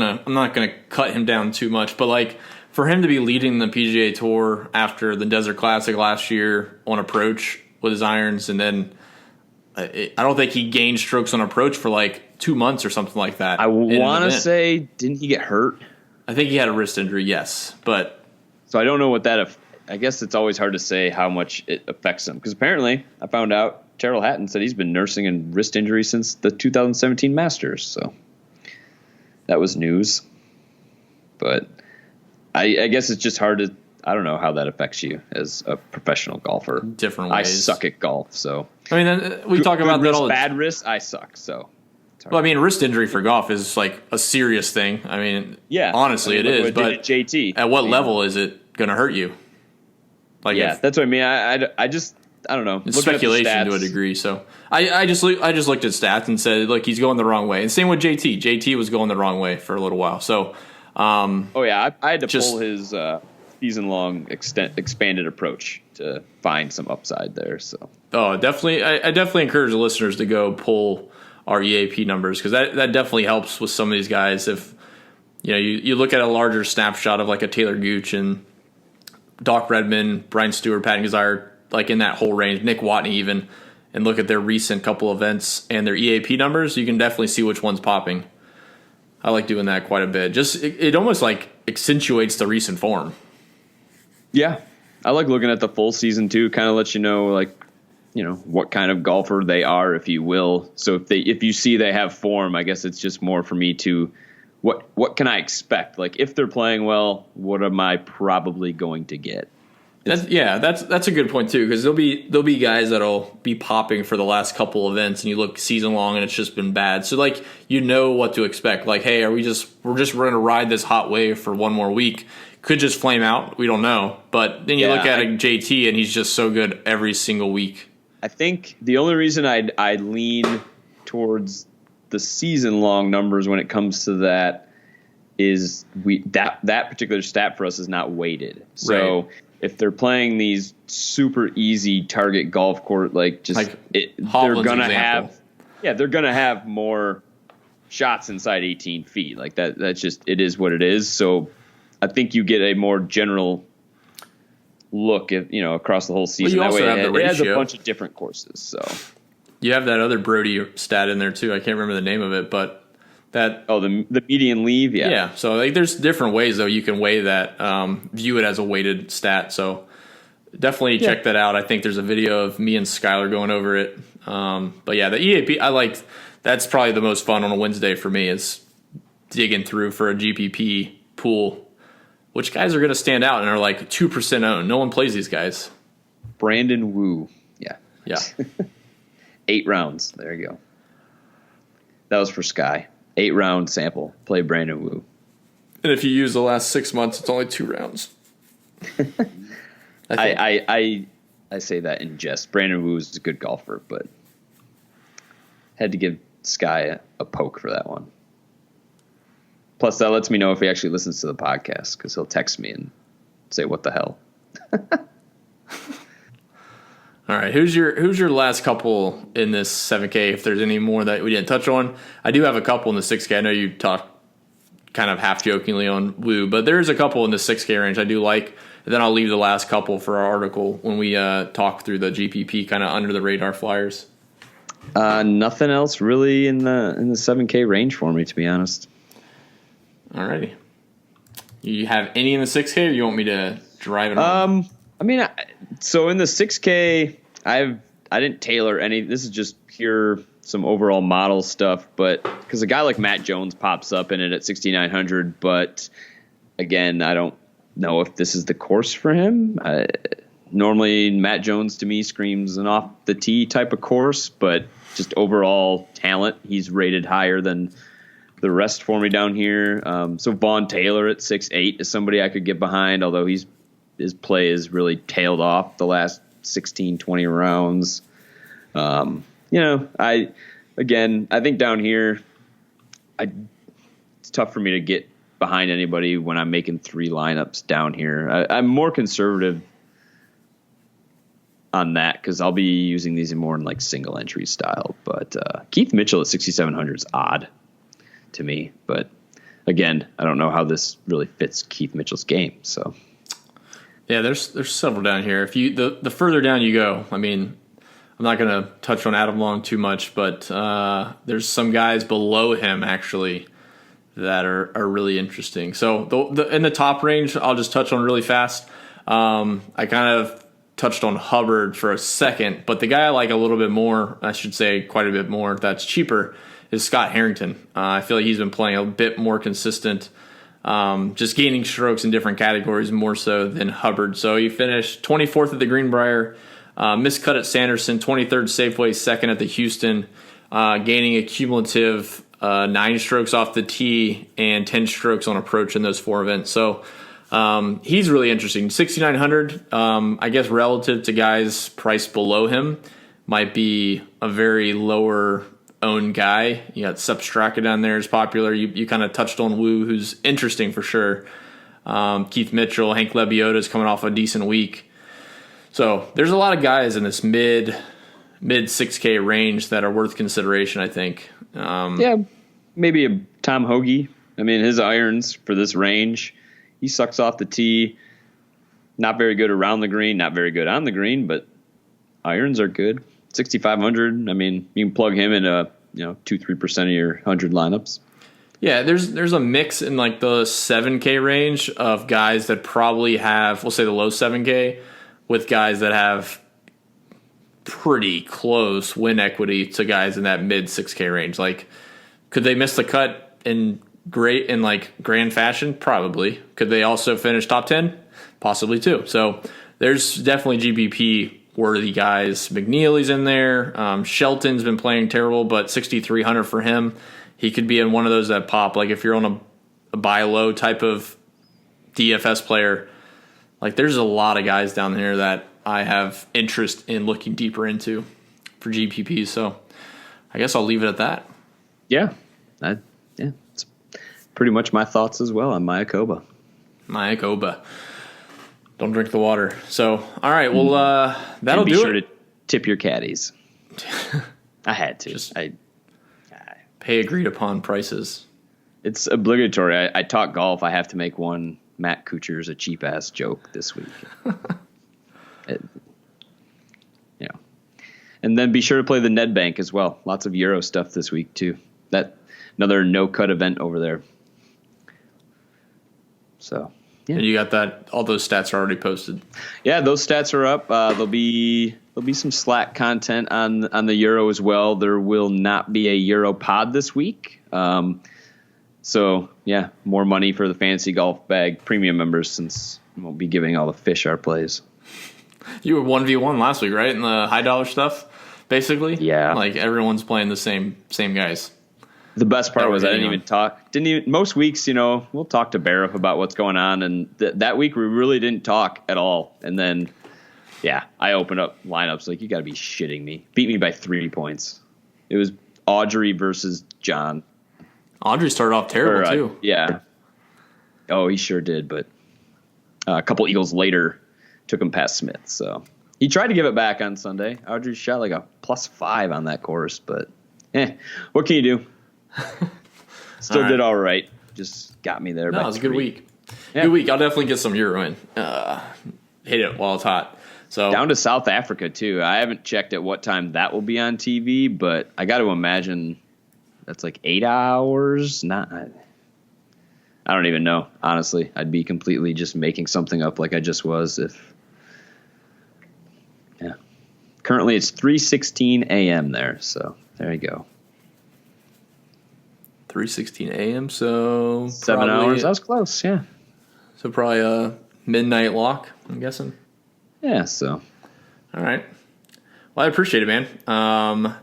B: gonna cut him down too much, but for him to be leading the PGA Tour after the Desert Classic last year on approach with his irons, and then I don't think he gained strokes on approach for 2 months or something like that.
C: I want to say, didn't he get hurt?
B: I think he had a wrist injury, yes. But
C: so I don't know what that – I guess it's always hard to say how much it affects him. Because apparently I found out Terrell Hatton said he's been nursing a wrist injury since the 2017 Masters. So that was news. But I guess it's just hard to – I don't know how that affects you as a professional golfer.
B: Different ways.
C: I suck at golf, so.
B: I mean, we talk about that all the time.
C: Bad wrist, I suck, so.
B: Well, I mean, wrist injury for golf is a serious thing. I mean,
C: yeah,
B: honestly, it is. But
C: JT,
B: at what level is it going to hurt you?
C: That's what I mean. I don't know.
B: It's speculation to a degree. So I just looked at stats and said, look, he's going the wrong way. And same with JT. JT was going the wrong way for a little while. So,
C: I had to pull his season-long expanded approach to find some upside there. So,
B: definitely, I definitely encourage the listeners to go pull our EAP numbers, because that definitely helps with some of these guys. If you look at a larger snapshot of a Taylor Gooch and Doc Redman, Brian Stewart, Patton Kazire, in that whole range, Nick Watney even, and look at their recent couple events and their EAP numbers, you can definitely see which one's popping. I like doing that quite a bit. Just it almost accentuates the recent form.
C: Yeah, I like looking at the full season too. Kind of lets you know what kind of golfer they are, if you will. So if you see they have form, I guess it's just more for me to what can I expect? Like, if they're playing well, what am I probably going to get?
B: That's a good point too, because there'll be guys that'll be popping for the last couple events, and you look season long and it's just been bad. So like what to expect. Like, hey, we're just going to ride this hot wave for one more week? Could just flame out. We don't know. But then you look at JT, and he's just so good every single week.
C: I think the only reason I lean towards the season long numbers when it comes to that is that particular stat for us is not weighted. So. Right. If they're playing these super easy target golf court, they're gonna have more shots inside 18 feet. Like that's just, it is what it is. So I think you get a more general look at across the whole season.
B: Well,
C: it has a bunch of different courses. So
B: you have that other Brody stat in there too. I can't remember the name of it, but
C: the median leave,
B: yeah. So there's different ways though you can weigh that, view it as a weighted stat. So definitely check that out. I think there's a video of me and Skylar going over it. But yeah, the EAP that's probably the most fun on a Wednesday for me, is digging through for a GPP pool. Which guys are going to stand out and are like 2% owned? No one plays these guys.
C: Brandon Wu, yeah. 8 rounds. There you go. That was for Sky. 8-round sample. Play Brandon Wu.
B: And if you use the last 6 months, it's only 2 rounds.
C: I say that in jest. Brandon Wu is a good golfer, but had to give Sky a poke for that one. Plus, that lets me know if he actually listens to the podcast, because he'll text me and say, "What the hell?"
B: All right, who's your last couple in this 7K? If there's any more that we didn't touch on, I do have a couple in the 6K. I know you talked kind of half jokingly on Wu, but there's a couple in the 6K range I do like. And then I'll leave the last couple for our article when we talk through the GPP kind of under the radar flyers.
C: Nothing else really in the 7K range for me, to be honest.
B: All righty. You have any in the 6K, or you want me to drive it on?
C: I mean, so in the 6K, I didn't tailor any. This is just pure some overall model stuff, but because a guy like Matt Jones pops up in it at 6,900, but again, I don't know if this is the course for him. Normally, Matt Jones to me screams an off the tee type of course, but just overall talent, he's rated higher than the rest for me down here. So Vaughn Taylor at 6'8" is somebody I could get behind, although his play is really tailed off the last 16, 20 rounds. I think down here, it's tough for me to get behind anybody when I'm making 3 lineups down here. I'm more conservative on that because I'll be using these more in like single entry style. But Keith Mitchell at 6,700 is odd to me. But again, I don't know how this really fits Keith Mitchell's game. So.
B: Yeah, there's several down here. If you the further down you go, I mean, I'm not going to touch on Adam Long too much, but there's some guys below him actually that are really interesting. So in the top range, I'll just touch on really fast. I kind of touched on Hubbard for a second, but the guy I like a little bit more, I should say quite a bit more, that's cheaper, is Scott Harrington. I feel like he's been playing a bit more consistent. Just gaining strokes in different categories more so than Hubbard. So he finished 24th at the Greenbrier, miscut at Sanderson, 23rd Safeway, 2nd at the Houston, gaining a cumulative 9 strokes off the tee and 10 strokes on approach in those 4 events. So he's really interesting. 6,900, I guess relative to guys priced below him, might be a very lower own guy. You got Substraka down there is popular. You kind of touched on Wu, who's interesting for sure. Keith Mitchell, Hank Lebioda is coming off a decent week. So there's a lot of guys in this mid 6K range that are worth consideration, I think.
C: Maybe a Tom Hoagie. I mean, his irons for this range, he sucks off the tee. Not very good around the green, not very good on the green, but irons are good. 6,500. I mean, you can plug him into 2-3% of your 100 lineups.
B: Yeah, there's a mix in like the 7K range of guys that probably have, we'll say the low 7K, with guys that have pretty close win equity to guys in that mid 6K range. Like, could they miss the cut in grand fashion? Probably. Could they also finish top 10? Possibly too. So there's definitely GPP worthy guys. McNeely's in there. Shelton's been playing terrible, but 6,300 for him. He could be in one of those that pop. Like if you're on a buy low type of DFS player, like there's a lot of guys down here that I have interest in looking deeper into for GPP. So I guess I'll leave it at that.
C: Yeah. It's pretty much my thoughts as well on Mayakoba.
B: Don't drink the water. So, all right. Well, that'll do it. Be sure to
C: tip your caddies. I had to.
B: Just pay agreed upon prices.
C: It's obligatory. I talk golf. I have to make one Matt Kuchar's a cheap ass joke this week. And then be sure to play the Ned Bank as well. Lots of Euro stuff this week too. That another no cut event over there. So yeah.
B: And you got that. All those stats are already posted.
C: Yeah, those stats are up. There'll be some Slack content on the Euro as well. There will not be a Euro pod this week. So yeah, more money for the Fantasy Golf Bag premium members since we won't be giving all the fish our plays.
B: You were 1v1 last week, right? In the high dollar stuff, basically.
C: Yeah.
B: Like everyone's playing the same guys.
C: The best part was I didn't even talk. Most weeks, we'll talk to Barif about what's going on, and that week we really didn't talk at all. And then, yeah, I opened up lineups like you got to be shitting me. Beat me by 3 points. It was Audrey versus John.
B: Audrey started off terrible too.
C: Yeah. Oh, he sure did. But a couple eagles later, took him past Smith. So he tried to give it back on Sunday. Audrey shot like a +5 on that course, but what can you do? Still did all right. Just got me there.
B: No, it was a good week.
C: Yeah.
B: Good week. I'll definitely get some Euro in. Hit it while it's hot. So
C: down to South Africa too. I haven't checked at what time that will be on TV, but I got to imagine that's like 8 hours. I don't even know. Honestly, I'd be completely just making something up like I just was. Currently it's 3:16 a.m. there, so there you go.
B: 3:16 a.m. So
C: 7 hours. That was close. Yeah.
B: So probably a midnight lock, I'm guessing.
C: Yeah. So.
B: All right. Well, I appreciate it, man.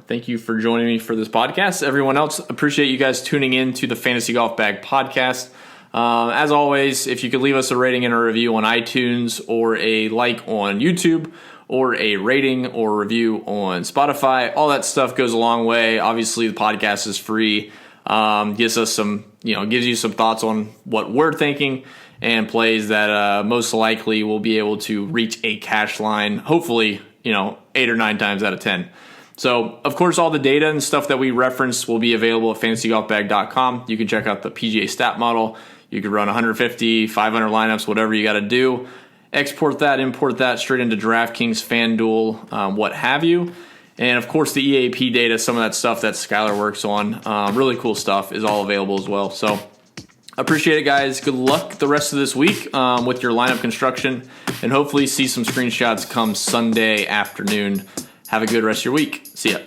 B: Thank you for joining me for this podcast. Everyone else, appreciate you guys tuning in to the Fantasy Golf Bag podcast. As always, if you could leave us a rating and a review on iTunes or a like on YouTube or a rating or review on Spotify, all that stuff goes a long way. Obviously, the podcast is free. Gives us some, gives you some thoughts on what we're thinking and plays that most likely will be able to reach a cash line, hopefully, 8 or 9 times out of 10. So, of course, all the data and stuff that we reference will be available at fantasygolfbag.com. You can check out the PGA stat model. You can run 150, 500 lineups, whatever you got to do. Export that, import that straight into DraftKings, FanDuel, what have you. And, of course, the EAP data, some of that stuff that Skylar works on, really cool stuff, is all available as well. So, appreciate it, guys. Good luck the rest of this week with your lineup construction, and hopefully see some screenshots come Sunday afternoon. Have a good rest of your week. See ya.